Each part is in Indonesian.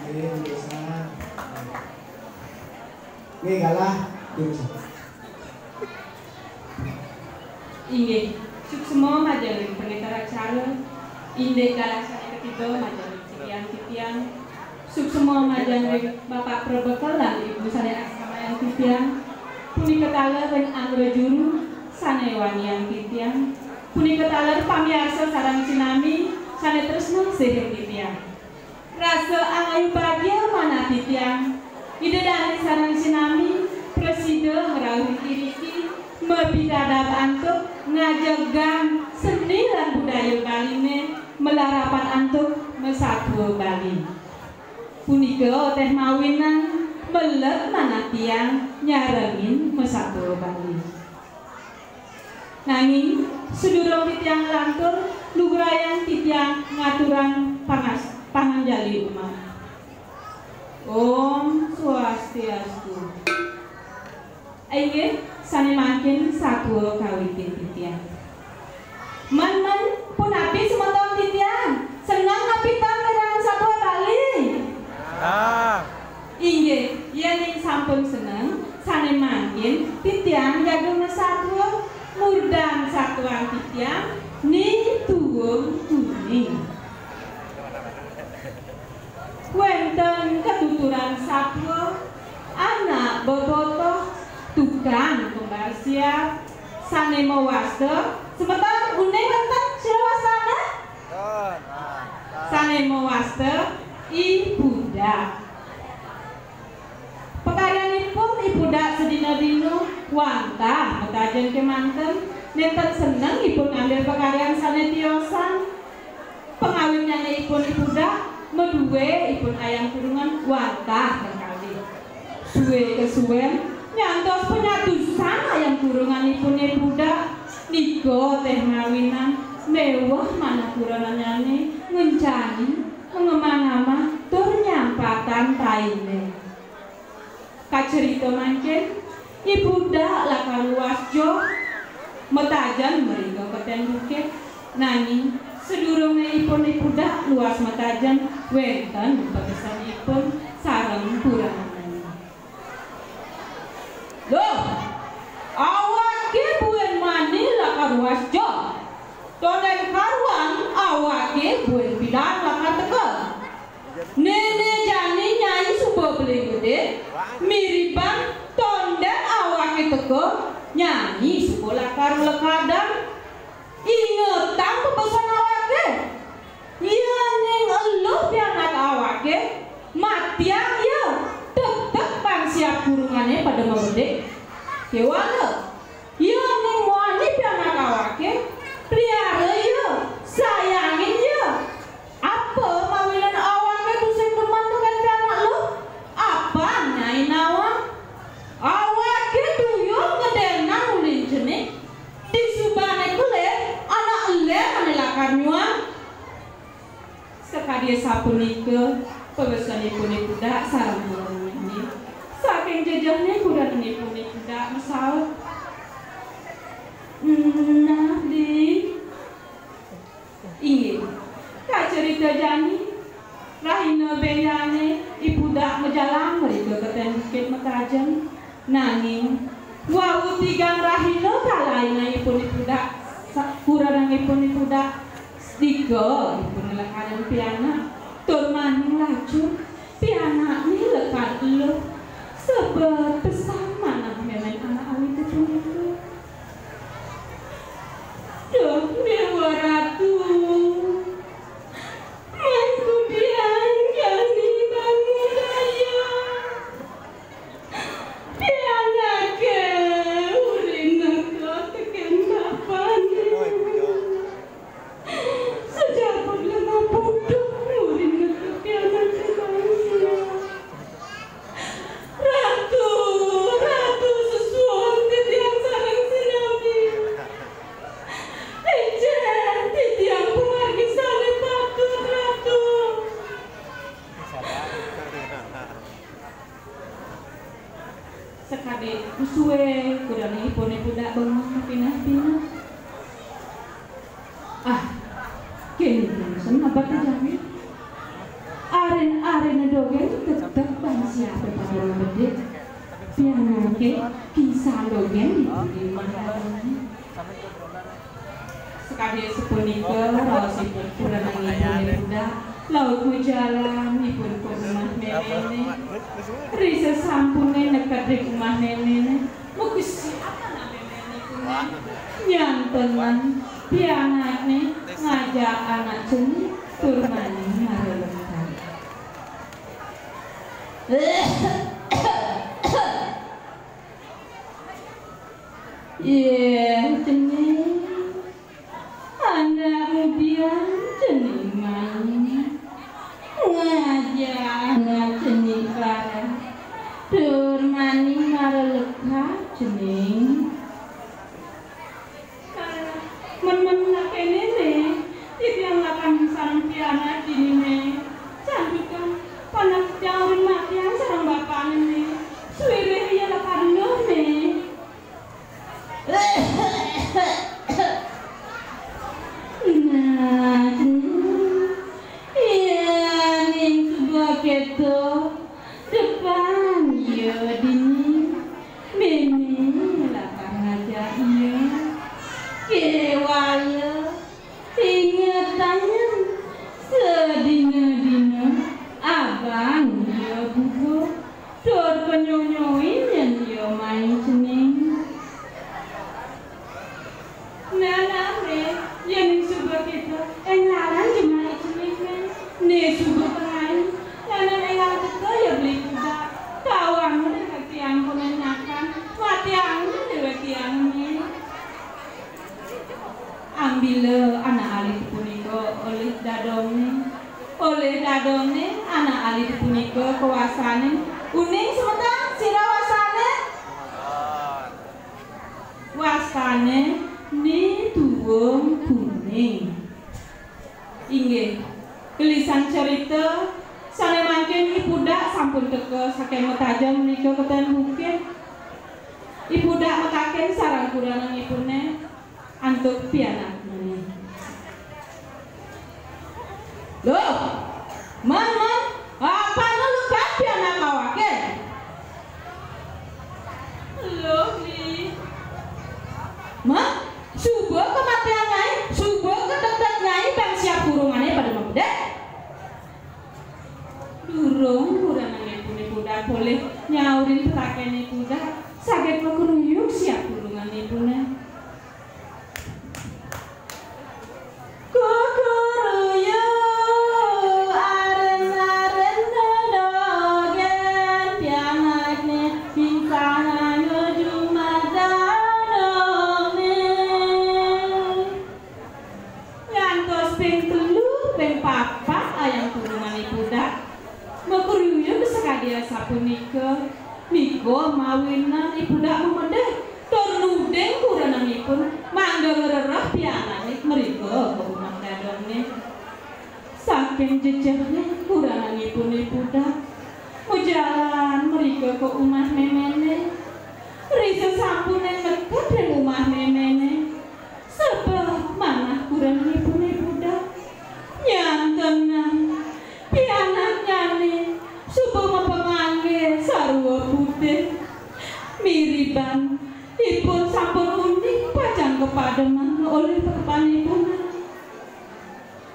Nggih kalah Inggih, suksema majaring pendeta acara indek kalah sane ketiga majaring titian-titian suksema majaring Bapak Probekal lan Ibu sane asamayan titian punika taler ring anggra juru sane wanian titian punika taler pamiarsa sareng sinami sane tresna sih titian rasa angayu bahagia mana titian ide dari sareng sinami presiden ngerawih kiriki mebidadab antuk ngajagang seni dan budaya Bali melarapan antuk mesatu Bali punika teh mawinan melet mana tiang nyarengin mesatu Bali nanging sedurung titiang lantur lugrayan titiang ngaturan panganjali umat Om Swastiastu Aige sani makin satu kawitin titian man pun api sementara titian senang api tangan satu Bali inge yang sampun seneng sani makin titian jagung satu murdang satuan titian ning tuwung tuning wenten ketuturan satu anak bobotoh tukang kembar siap sane mewasta sementara uning wenten silawasana sane mewasta ibudak pekaryanipun ibudak sedina-dina wantah metajen kemanten nenten seneng ipun ngambil pekaryan sane tiosan pengawinnya ipun ibudak meduwe ipun ayam kurungan wantah kekali suwe kesuwen nyantos penyatusan ayam kurungan ipune budak niko teh ngawinan mewah mana kurananyane ngencani mengemang-emang tur nyampatan taine kacerita mangken ibudak lakar luas jo metajan meriga keten bukit nanging sedurunge ipun ibudak luas metajan wenten pegesanipun sareng kurangan loh, awake buen mani lakar wasjo. Tonen karuan awake buen bidang lakar tekel. Nene jani nyai subuh beli gede, miriban tonden awake tekel nyanyi subuh lakar lekadang. Ingetan pepesan awake. Iya neng eluh pianak awake matiang ya. Tetep bang siap kurungannya pada membedek kewana ya neng wani pianak awake pelihara ya sayangin ya apa mawilan awake tuh sing teman tuh kan pianak lo apa nyai nawa awake tuh yo ngedenang ulin jenik di subane kulit anak ele menelakan nyuan sekadie sapunika pegesanipun budak sareng kurang ini saking jejahnya kuda ini pun budak mesal nah di ingin kak cerita jani rahina beyane ibudak menjalang mereka keten bukit metajan nanging wau tigang rahina kalaina ipun budak kurang ipun budak tiga ipun lekaran pianak tur maning laju pianak ni lekat lu sebab bersama nah memen anak awit itu duh dewa ratu mantu diang jani bangun daya pianak ke urin nakot teken bapan sejak bulan bodoh urin nakot pianak ke bangsa Ratu sesuon titiang sarang sinami Ejen titiang pengargi sale patut Ratu sekade usuwe kudang ipone budak bengong pinah-pinah kini sen apa terjadi aren dongeng tetap bangsa pada gede. Pianake kisah dongeng di mana sekali sepunika raosipun puranang ibu budak laut mujalan ibun ke rumah nenene risa sampune nekat di rumah nenene mugi siapa nenene kuwi nyantenan pianane ngajak anak jeni turmani marelengkan jeni anak mudian jeni main ngajak anak jeni klara turmani mareleka jeni men-men lakene ne tiang lakan sareng piana dini ne cantikan panak jauhin matian sareng bapane ne suwire iya lakan ne nah iya ning sebuah keto depan iya dini mene lakan ngajak iya kewaya ingetannya sedina-dina abang dia bubuk dor penyonyoin yang dia main cening nana me yang suka kita engaran gimana cening ne suka pengain nana engaran kita ya beli kuda kawangnya dengan tiang penanyakan matiangnya dengan tiangnya ambil anak alih punika oleh dadone anak alih punika kuasane uning sementara sira wasane ni tuwung kuning inggih gelisan cerita sane mangken ibudak sampun teka saking metaja menika keten bukit ibudak mekaken sareng kuranangipune antuk pianak ini. Loh, mama, apa lu kan pianak awake? Loh, li. Ma, subuh kematian nyai, subuh ketetet nyai bang siap burungannya pada membedek. Durung kurangannya budak boleh nyaurin petakene budak sakit kekeruyuk siap burungannya budak. Sapunika niko mawinan ibudak memedeh tur nudeng kuranangipun mangga ngerereh pianane mriku ke omah dadone saking jejehne kuranangipun ibudak mujalan mriku ke omah memene risa sampune neket ing omah memene sebab manah kuranangipun ibudak nyantenan pianane subuh mempengangge sarwa putih miriban ipun sampun uning pajang kepademan oleh pepanipun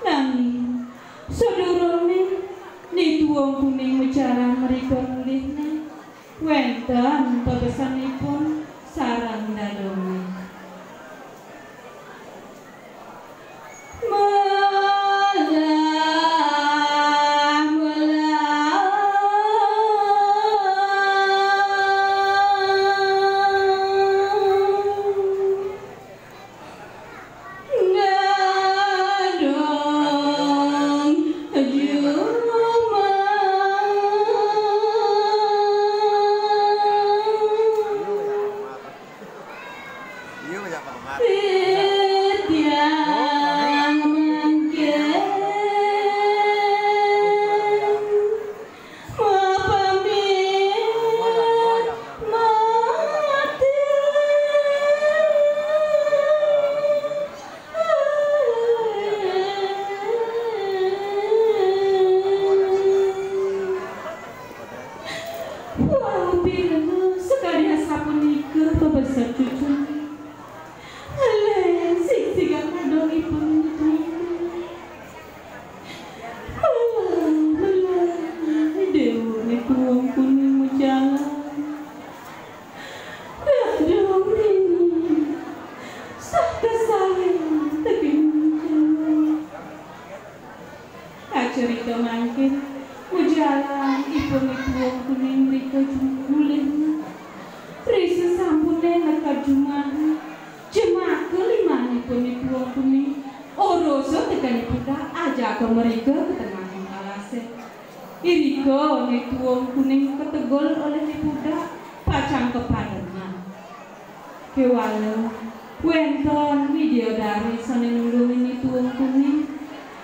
nanging sedurunge nituwung kuning mujaran mriku nulihne wenten pepesanipun sareng dadone Rika mangkin mujalan ipun wong kuning Rika jungkulen Risa sampune nekar jemaah kelimanipun wong kuning oroso tekan budak aja ke mereka ke tengah kalase iriko wong kuning ketegol oleh budak pacang kepadanya kewalo wenton video dari sane nulungi wong kuning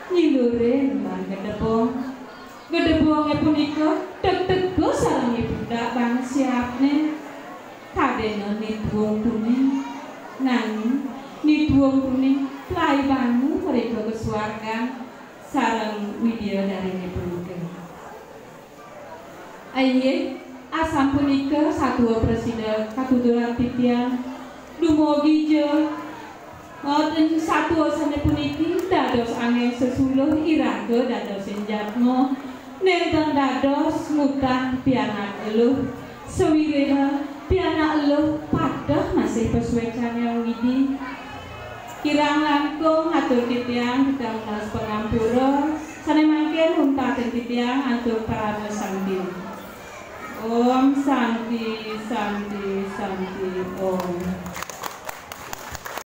nyilurin ban gedebong punika tek-teko sareng budak bang siapne kadene wong kuning nanging wong kuning plai bangu mereka kesuargan sareng video dari punika aye asam punika satu presiden katuturan titian dumugi je dan satu sane puniki dados angin sesuluh iraga dados senjatmo nenten dados mutah pianak eluh sewirena pianak eluh padah masih pesuecan yang widi kirang langkung atur titiang kita menas pengampura sane mangken huntaken titiang atur parana santi Om Santi Santi Santi Om